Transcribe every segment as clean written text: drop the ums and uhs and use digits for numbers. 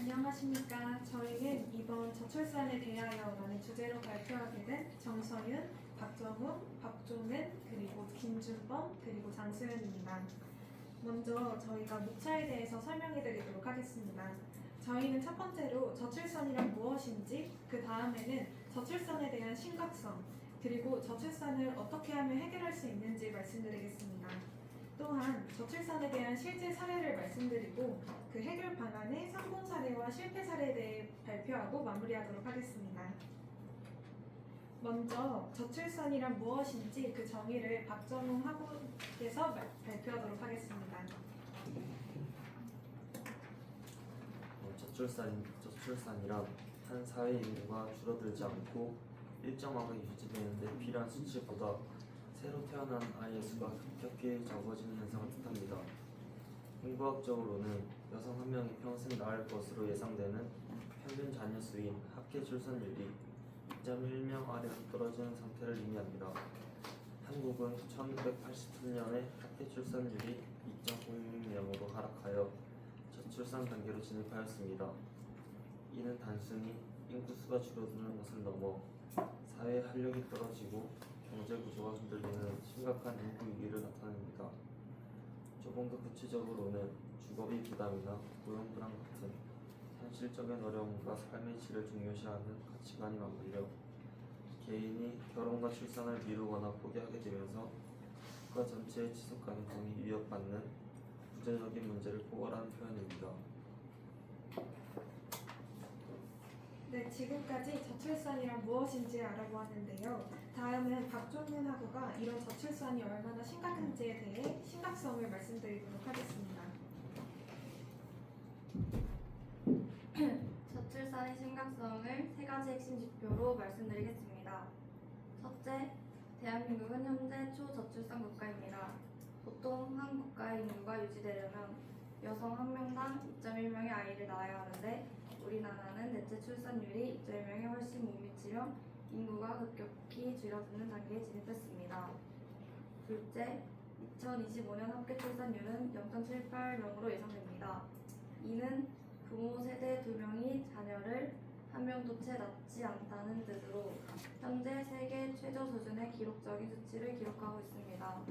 안녕하십니까. 저희는 이번 저출산에 대하여라는 주제로 발표하게 된 정서윤, 박정욱, 박종은, 그리고 김준범, 그리고 장수현입니다. 먼저 저희가 목차에 대해서 설명해 드리도록 하겠습니다. 저희는 첫 번째로 저출산이란 무엇인지, 그 다음에는 저출산에 대한 심각성, 그리고 저출산을 어떻게 하면 해결할 수 있는지 말씀드리겠습니다. 또한 저출산에 대한 실제 사례를 말씀드리고 그 해결 방안의 성공 사례와 실패 사례에 대해 발표하고 마무리하도록 하겠습니다. 먼저 저출산이란 무엇인지 그 정의를 박정웅 학우께서 발표하도록 하겠습니다. 저출산이란 한 사회의 인구가 줄어들지 않고 일정하게 유지되는 데 필요한 수치보다 새로 태어난 아이의 수가 급격히 적어지는 현상을 뜻합니다. 인구학적으로는 여성 한 명이 평생 낳을 것으로 예상되는 평균 자녀 수인 합계 출산율이 2.1명 아래로 떨어지는 상태를 의미합니다. 한국은 1983년에 합계 출산율이 2.06명으로 하락하여 저출산 단계로 진입하였습니다. 이는 단순히 인구수가 줄어드는 것을 넘어 사회 활력이 떨어지고 경제 구조가 흔들리는 심각한 인구 위기를 나타냅니다. 조금 더 구체적으로는 주거비 부담이나 고용 불안 같은 현실적인 어려움과 삶의 질을 중요시하는 가치관이 맞물려 개인이 결혼과 출산을 미루거나 포기하게 되면서 국가 전체의 지속 가능성이 위협받는 구체적인 문제를 포괄하는 표현입니다. 네, 지금까지 저출산이란 무엇인지 알아보았는데요. 다음은 박종훈 학우가 이런 저출산이 얼마나 심각한지에 대해 심각성을 말씀드리도록 하겠습니다. 저출산의 심각성을 세 가지 핵심 지표로 말씀드리겠습니다. 첫째, 대한민국은 현재 초저출산 국가입니다. 보통 한 국가의 인구가 유지되려면 여성 한 명당 2.1명의 아이를 낳아야 하는데 우리나라는 넷째 출산율이 2.1명에 훨씬 못 미치며 인구가 급격히 줄어드는 단계에 진입했습니다. 둘째, 2025년 합계 출산율은 0.78명으로 예상됩니다. 이는 부모 세대 2명이 자녀를 한 명도 채 낳지 않다는 뜻으로 현재 세계 최저 수준의 기록적인 수치를 기록하고 있습니다.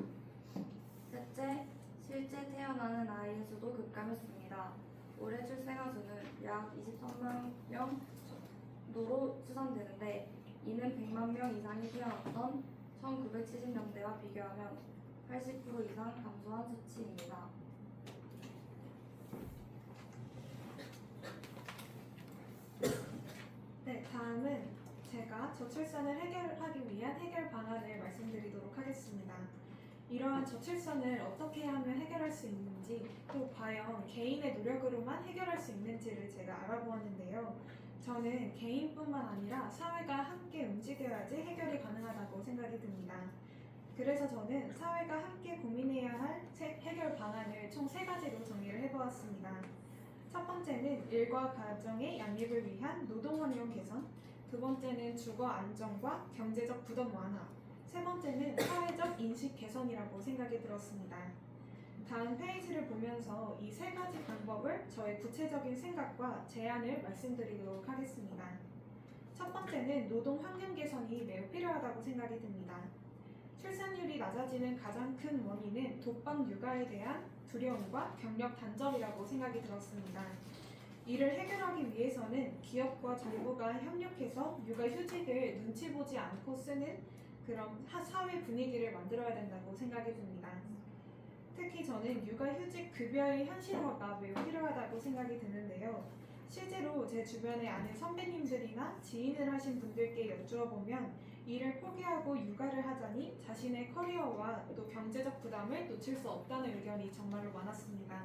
셋째, 실제 태어나는 아이의 수도 급감했습니다. 올해 출생아 수는 약 23만 명 정도로 추산되는데 이는 100만 명 이상이 태어났던 1970년대와 비교하면 80% 이상 감소한 수치입니다. 네, 다음은 제가 저출산을 해결하기 위한 해결 방안을 말씀드리도록 하겠습니다. 이러한 저출산을 어떻게 하면 해결할 수 있는지, 또 과연 개인의 노력으로만 해결할 수 있는지를 제가 알아보았는데요. 저는 개인뿐만 아니라 사회가 함께 움직여야지 해결이 가능하다고 생각이 듭니다. 그래서 저는 사회가 함께 고민해야 할 해결 방안을 총 3가지로 정리를 해보았습니다. 첫 번째는 일과 가정의 양립을 위한 노동 환경 개선, 두 번째는 주거 안정과 경제적 부담 완화, 세 번째는 사회적 인식 개선이라고 생각이 들었습니다. 다음 페이지를 보면서 이 3가지 방법을 저의 구체적인 생각과 제안을 말씀드리도록 하겠습니다. 첫 번째는 노동 환경 개선이 매우 필요하다고 생각이 듭니다. 출산율이 낮아지는 가장 큰 원인은 독박 육아에 대한 두려움과 경력 단절이라고 생각이 들었습니다. 이를 해결하기 위해서는 기업과 정부가 협력해서 육아휴직을 눈치 보지 않고 쓰는 그런 사회 분위기를 만들어야 된다고 생각이 듭니다. 특히 저는 육아휴직 급여의 현실화가 매우 필요하다고 생각이 드는데요. 실제로 제 주변에 아는 선배님들이나 지인을 하신 분들께 여쭈어보면 일을 포기하고 육아를 하자니 자신의 커리어와 또 경제적 부담을 놓칠 수 없다는 의견이 정말로 많았습니다.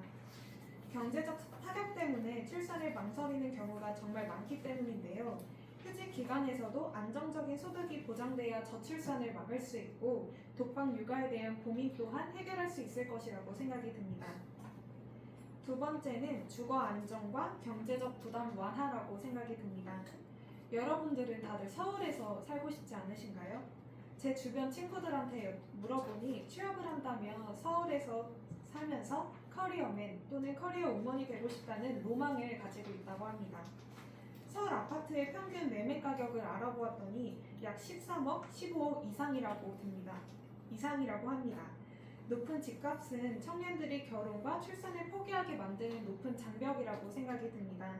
경제적 타격 때문에 출산을 망설이는 경우가 정말 많기 때문인데요. 휴직 기간에서도 안정적인 소득이 보장돼야 저출산을 막을 수 있고 독박 육아에 대한 고민 또한 해결할 수 있을 것이라고 생각이 듭니다. 두 번째는 주거 안정과 경제적 부담 완화라고 생각이 듭니다. 여러분들은 다들 서울에서 살고 싶지 않으신가요? 제 주변 친구들한테 물어보니 취업을 한다면 서울에서 살면서 커리어맨 또는 커리어우먼이 되고 싶다는 로망을 가지고 있다고 합니다. 서울 아파트의 평균 매매 가격을 알아보았더니 약 13억, 15억 이상이라고 합니다. 높은 집값은 청년들이 결혼과 출산을 포기하게 만드는 높은 장벽이라고 생각이 듭니다.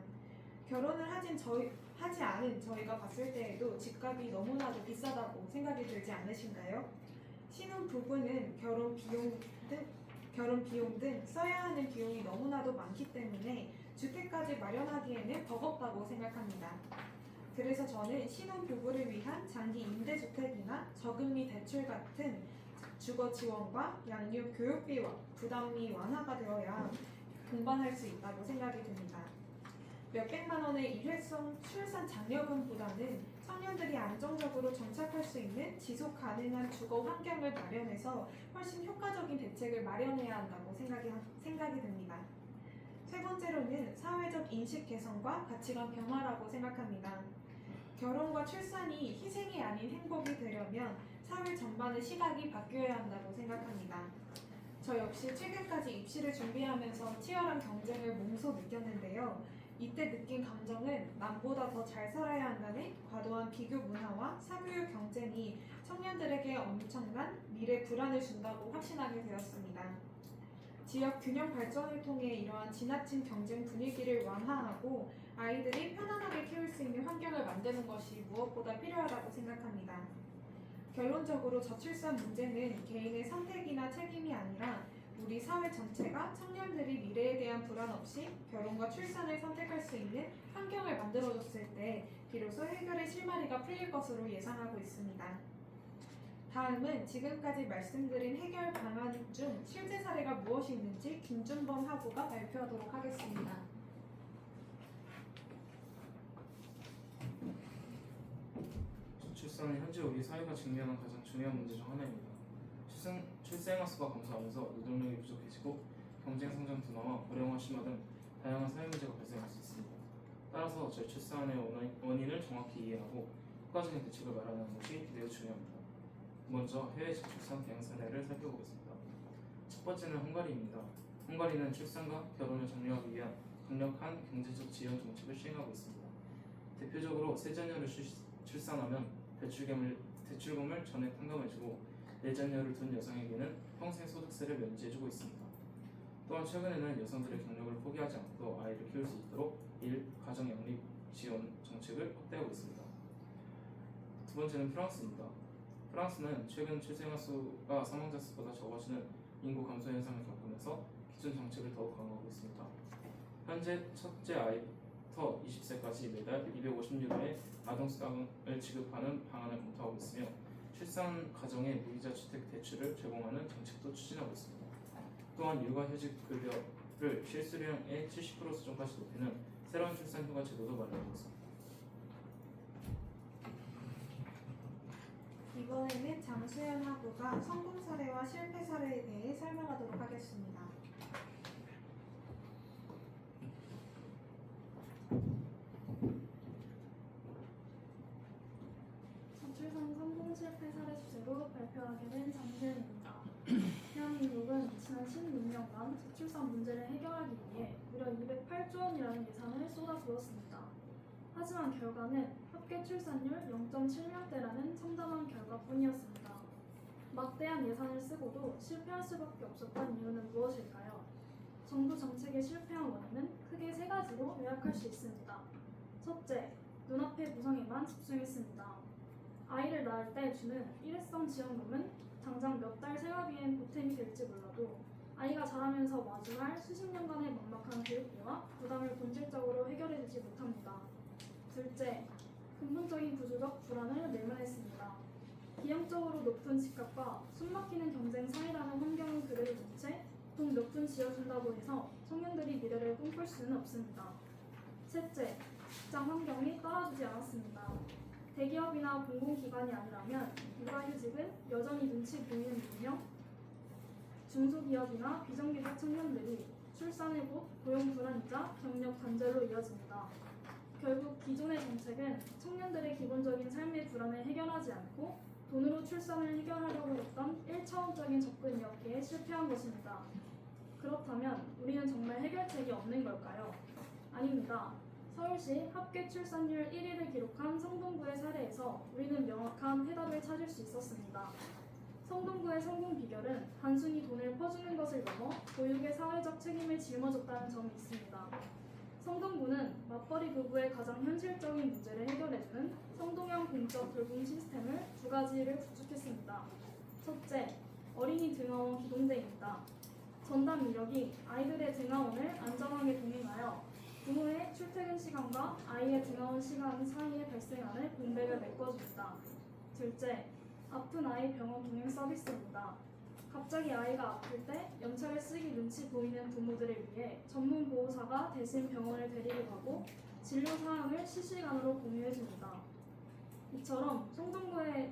결혼을 하지 않은 저희가 봤을 때에도 집값이 너무나도 비싸다고 생각이 들지 않으신가요? 신혼 부부는 결혼 비용 등 써야 하는 비용이 너무나도 많기 때문에 주택까지 마련하기에는 버겁다고 생각합니다. 그래서 저는 신혼 부부를 위한 장기 임대주택이나 저금리 대출 같은 주거 지원과 양육 교육비 부담이 완화가 되어야 동반할 수 있다고 생각이 듭니다. 몇백만 원의 일회성 출산 장려금보다는 청년들이 안정적으로 정착할 수 있는 지속 가능한 주거 환경을 마련해서 훨씬 효과적인 대책을 마련해야 한다고 생각이 듭니다. 세 번째로는 사회적 인식 개선과 가치관 변화라고 생각합니다. 결혼과 출산이 희생이 아닌 행복이 되려면 사회 전반의 시각이 바뀌어야 한다고 생각합니다. 저 역시 최근까지 입시를 준비하면서 치열한 경쟁을 몸소 느꼈는데요. 이때 느낀 감정은 남보다 더 잘 살아야 한다는 과도한 비교 문화와 사교육 경쟁이 청년들에게 엄청난 미래 불안을 준다고 확신하게 되었습니다. 지역 균형 발전을 통해 이러한 지나친 경쟁 분위기를 완화하고 아이들이 편안하게 키울 수 있는 환경을 만드는 것이 무엇보다 필요하다고 생각합니다. 결론적으로 저출산 문제는 개인의 선택이나 책임이 아니라 우리 사회 전체가 청년들이 미래에 대한 불안 없이 결혼과 출산을 선택할 수 있는 환경을 만들어줬을 때 비로소 해결의 실마리가 풀릴 것으로 예상하고 있습니다. 다음은 지금까지 말씀드린 해결 방안 중 실제 사례가 무엇이 있는지 김준범 학우가 발표하도록 하겠습니다. 저출산은 현재 우리 사회가 직면한 가장 중요한 문제 중 하나입니다. 출생아 수가 감소하면서 노동력이 부족해지고 경쟁 성장 둔화와 고령화 심화 등 다양한 사회 문제가 발생할 수 있습니다. 따라서 저출산의 원인을 정확히 이해하고 효과적인 대책을 마련하는 것이 매우 중요합니다. 먼저 해외 저출산 대응 사례를 살펴보겠습니다. 첫 번째는 헝가리입니다. 헝가리는 출산과 결혼을 장려하기 위한 강력한 경제적 지원 정책을 시행하고 있습니다. 대표적으로 세 자녀를 출산하면 대출금을 전액 탕감해주고 네 자녀를 둔 여성에게는 평생 소득세를 면제해주고 있습니다. 또한 최근에는 여성들의 경력을 포기하지 않고 아이를 키울 수 있도록 가정 양립 지원 정책을 확대하고 있습니다. 두 번째는 프랑스입니다. 프랑스는 최근 출생아 수가 사망자 수보다 적어지는 인구 감소 현상을 겪으면서 기존 정책을 더욱 강화하고 있습니다. 현재 첫째 아이부터 20세까지 매달 250유로의 아동수당을 지급하는 방안을 검토하고 있으며 출산 가정에 무이자 주택 대출을 제공하는 정책도 추진하고 있습니다. 또한 육아휴직급여를 실수령의 70% 수준까지 높이는 새로운 출산휴가 제도도 마련하고 있습니다. 이번에는 장수연 학우가 성공 사례와 실패 사례에 대해 설명하도록 하겠습니다. 저출산 성공 실패 사례 주제로 발표하게 된 장수연입니다. 대한민국은 지난 16년간 저출산 문제를 해결하기 위해 무려 208조 원이라는 예산을 쏟아부었습니다. 하지만 결과는 합계 출산율 0.7명대라는 참담한 결과뿐이었습니다. 막대한 예산을 쓰고도 실패할 수밖에 없었던 이유는 무엇일까요? 정부 정책의 실패한 원인은 크게 세 가지로 요약할 수 있습니다. 첫째, 눈앞의 구성에만 집중했습니다. 아이를 낳을 때 주는 일회성 지원금은 당장 몇 달 생활비엔 보탬이 될지 몰라도 아이가 자라면서 마주할 수십 년간의 막막한 교육비와 부담을 본질적으로 해결해주지 못합니다. 둘째, 근본적인 구조적 불안을 내면했습니다. 비용적으로 높은 집값과 숨막히는 경쟁 사회라는 환경을 그대로 둔 채 돈 몇 푼 지어준다고 해서 청년들이 미래를 꿈꿀 수는 없습니다. 셋째, 직장 환경이 따라주지 않았습니다. 대기업이나 공공기관이 아니라면 육아휴직은 여전히 눈치 보이는 일이며 중소기업이나 비정규직 청년들이 출산 후 고용 불안이자 경력 단절로 이어집니다. 결국 기존의 정책은 청년들의 기본적인 삶의 불안을 해결하지 않고 돈으로 출산을 해결하려고 했던 1차원적인 접근이었기에 실패한 것입니다. 그렇다면 우리는 정말 해결책이 없는 걸까요? 아닙니다. 서울시 합계 출산율 1위를 기록한 성동구의 사례에서 우리는 명확한 해답을 찾을 수 있었습니다. 성동구의 성공 비결은 단순히 돈을 퍼주는 것을 넘어 교육의 사회적 책임을 짊어졌다는 점이 있습니다. 성동구는 맞벌이 부부의 가장 현실적인 문제를 해결해주는 성동형 공적 돌봄 시스템을 두 가지를 구축했습니다. 첫째, 어린이 등하원 기동제입니다. 전담 인력이 아이들의 등하원을 안전하게 동행하여 부모의 출퇴근 시간과 아이의 등하원 시간 사이에 발생하는 공백을 메꿔줍니다. 둘째, 아픈 아이 병원 동행 서비스입니다. 갑자기 아이가 아플 때 연차를 쓰기 눈치 보이는 부모들을 위해 전문 보호사가 대신 병원을 데리고 가고 진료 사항을 실시간으로 공유해줍니다. 이처럼 성동구의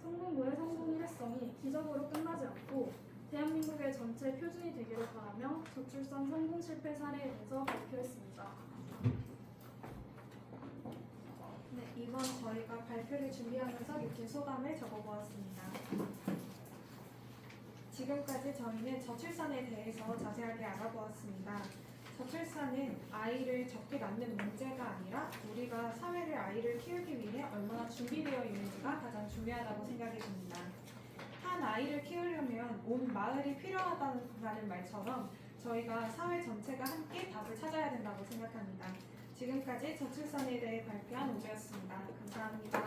성공 일회성이 기적으로 끝나지 않고 대한민국의 전체 표준이 되기를 바라며 저출산 성공 실패 사례에 대해서 발표했습니다. 네, 이번 저희가 발표를 준비하면서 느낀 소감을 적어보았습니다. 지금까지 저희는 저출산에 대해서 자세하게 알아보았습니다. 저출산은 아이를 적게 낳는 문제가 아니라 우리가 사회를 아이를 키우기 위해 얼마나 준비되어 있는지가 가장 중요하다고 생각이 듭니다. 한 아이를 키우려면 온 마을이 필요하다는 말처럼 저희가 사회 전체가 함께 답을 찾아야 된다고 생각합니다. 지금까지 저출산에 대해 발표한 오주였습니다. 감사합니다.